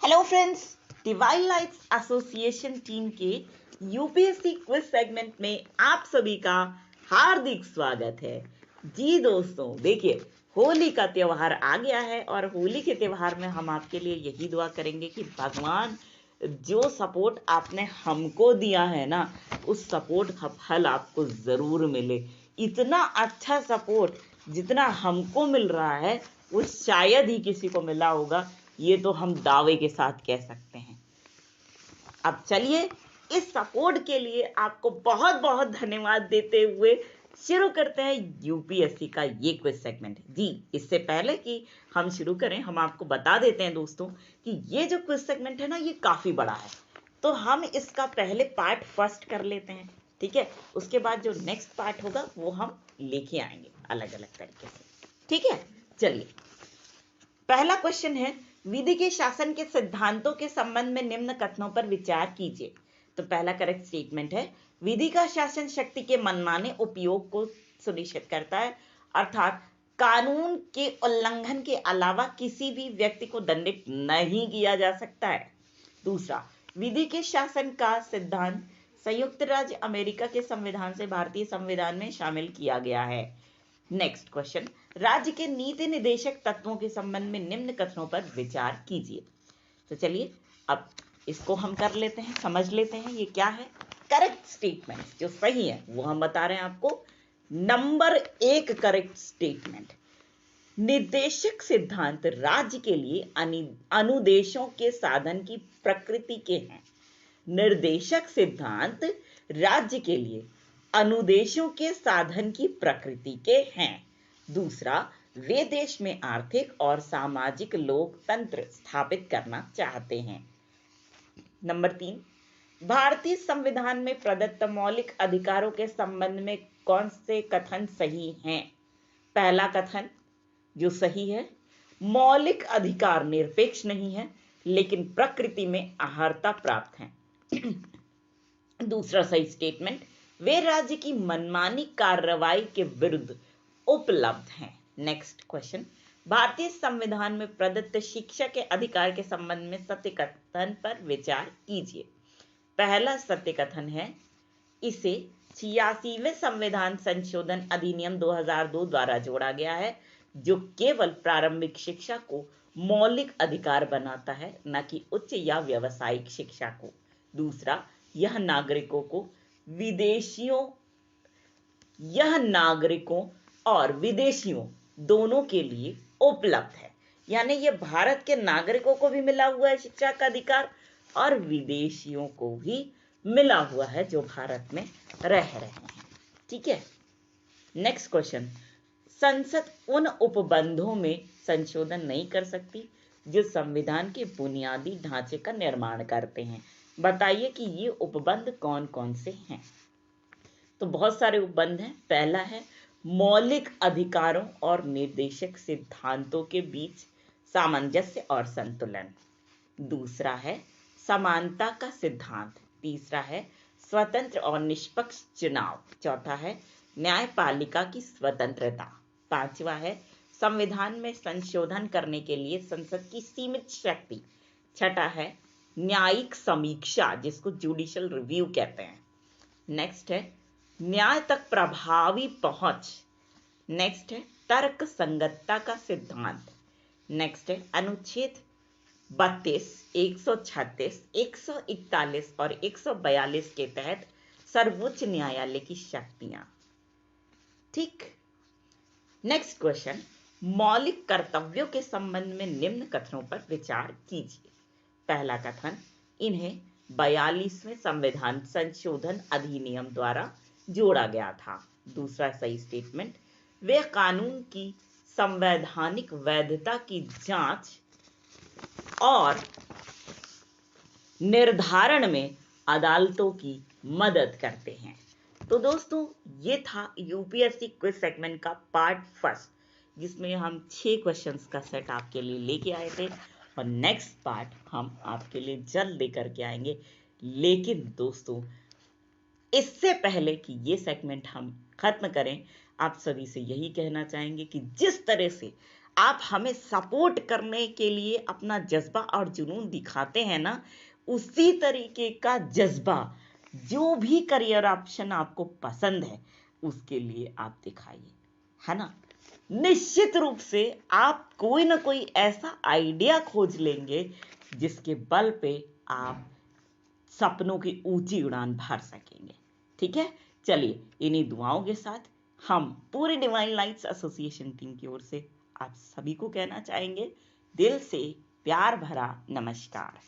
Hello friends, divine lights association team के UPSC quiz segment में आप सभी का हार्दिक स्वागत है। जी दोस्तों, देखिए होली का त्यौहार आ गया है और होली के त्यौहार में हम आपके लिए यही दुआ करेंगे कि भगवान जो सपोर्ट आपने हमको दिया है ना, उस सपोर्ट का फल आपको जरूर मिले। इतना अच्छा सपोर्ट जितना हमको मिल रहा है वो शायद ही किसी को मिला होगा, ये तो हम दावे के साथ कह सकते हैं। अब चलिए इस सपोर्ट के लिए आपको बहुत बहुत धन्यवाद देते हुए शुरू करते हैं यूपीएससी का ये क्विज सेगमेंट। जी, इससे पहले कि हम शुरू करें, हम आपको बता देते हैं दोस्तों कि ये जो क्विज सेगमेंट है ना, ये काफी बड़ा है। तो हम इसका पहले पार्ट फर्स्ट कर लेते हैं, ठीक है। उसके बाद जो नेक्स्ट पार्ट होगा वो हम लेके आएंगे अलग अलग तरीके से, ठीक है। चलिए, पहला क्वेश्चन है, विधि के शासन के सिद्धांतों के संबंध में निम्न कथनों पर विचार कीजिए। तो पहला करेक्ट स्टेटमेंट है, विधि का शासन शक्ति के मनमाने उपयोग को सुनिश्चित करता है, अर्थात कानून के उल्लंघन के अलावा किसी भी व्यक्ति को दंडित नहीं किया जा सकता है। दूसरा, विधि के शासन का सिद्धांत संयुक्त राज्य अमेरिका के संविधान से भारतीय संविधान में शामिल किया गया है। नेक्स्ट क्वेश्चन, राज्य के नीति निदेशक तत्वों के संबंध में निम्न कथनों पर विचार कीजिए। तो चलिए अब इसको हम कर लेते हैं, समझ लेते हैं ये क्या है। करेक्ट स्टेटमेंट जो सही है वो हम बता रहे हैं आपको। नंबर 1 करेक्ट स्टेटमेंट, निर्देशक सिद्धांत राज्य के लिए अनुदेशों के साधन की प्रकृति के हैं। निर्देशक सिद्धांत राज्य के लिए अनुदेशों के साधन की प्रकृति के हैं। दूसरा, वे देश में आर्थिक और सामाजिक लोकतंत्र स्थापित करना चाहते हैं। नंबर 3, भारतीय संविधान में प्रदत्त मौलिक अधिकारों के संबंध में कौन से कथन सही हैं? पहला कथन जो सही है, मौलिक अधिकार निरपेक्ष नहीं है लेकिन प्रकृति में अहर्ता प्राप्त है। दूसरा सही स्टेटमेंट, वे राज्य की मनमानी कार्रवाई के विरुद्ध उपलब्ध हैं। नेक्स्ट क्वेश्चन, भारतीय संविधान में प्रदत्त शिक्षा के अधिकार के संबंध में सत्य कथन पर विचार कीजिए। पहला सत्य कथन है, इसे 86वें संविधान संशोधन अधिनियम 2002 द्वारा जोड़ा गया है, जो केवल प्रारंभिक शिक्षा को मौलिक अधिकार बनाता है, न कि उच्च या व्यावसायिक शिक्षा को। दूसरा, यह नागरिकों और विदेशियों दोनों के लिए उपलब्ध है। यानी ये भारत के नागरिकों को भी मिला हुआ है शिक्षा का अधिकार और विदेशियों को भी मिला हुआ है जो भारत में रह रहे हैं, ठीक है। नेक्स्ट क्वेश्चन, संसद उन उपबंधों में संशोधन नहीं कर सकती जो संविधान के बुनियादी ढांचे का निर्माण करते हैं। बताइए कि ये उपबंध कौन कौन से हैं। तो बहुत सारे उपबंध हैं। पहला है, मौलिक अधिकारों और निर्देशक सिद्धांतों के बीच सामंजस्य और संतुलन। दूसरा है, समानता का सिद्धांत। तीसरा है, स्वतंत्र और निष्पक्ष चुनाव। चौथा है, न्यायपालिका की स्वतंत्रता। पांचवा है, संविधान में संशोधन करने के लिए संसद की सीमित शक्ति। छठा है, न्यायिक समीक्षा, जिसको जुडिशियल रिव्यू कहते हैं। नेक्स्ट है, न्याय तक प्रभावी पहुंच। नेक्स्ट है, तर्क संगतता का सिद्धांत। नेक्स्ट है, अनुच्छेद 32, 136, 141 और 142 के तहत सर्वोच्च न्यायालय की शक्तियां। ठीक। नेक्स्ट क्वेश्चन, मौलिक कर्तव्यों के संबंध में निम्न कथनों पर विचार कीजिए। पहला कथन, इन्हें 42वें संविधान संशोधन अधिनियम द्वारा जोड़ा गया था। दूसरा सही स्टेटमेंट, वे कानून की संवैधानिक वैधता की जांच और निर्धारण में अदालतों की मदद करते हैं। तो दोस्तों, ये था यूपीएससी क्विज सेगमेंट का पार्ट फर्स्ट, जिसमें हम 6 क्वेश्चंस का सेट आपके लिए लेके आए थे और नेक्स्ट पार्ट हम आपके लिए जल्द लेकर के आएंगे। लेकिन दोस्तों, इससे पहले कि ये सेगमेंट हम खत्म करें, आप सभी से यही कहना चाहेंगे कि जिस तरह से आप हमें सपोर्ट करने के लिए अपना जज्बा और जुनून दिखाते हैं ना, उसी तरीके का जज्बा जो भी करियर ऑप्शन आपको पसंद है उसके लिए आप दिखाइए, है ना। निश्चित रूप से आप कोई ना कोई ऐसा आइडिया खोज लेंगे जिसके बल पे आप सपनों की ऊंची उड़ान भर सकेंगे। ठीक है, चलिए इन्हीं दुआओं के साथ हम पूरी डिवाइन लाइट्स एसोसिएशन टीम की ओर से आप सभी को कहना चाहेंगे दिल से प्यार भरा नमस्कार।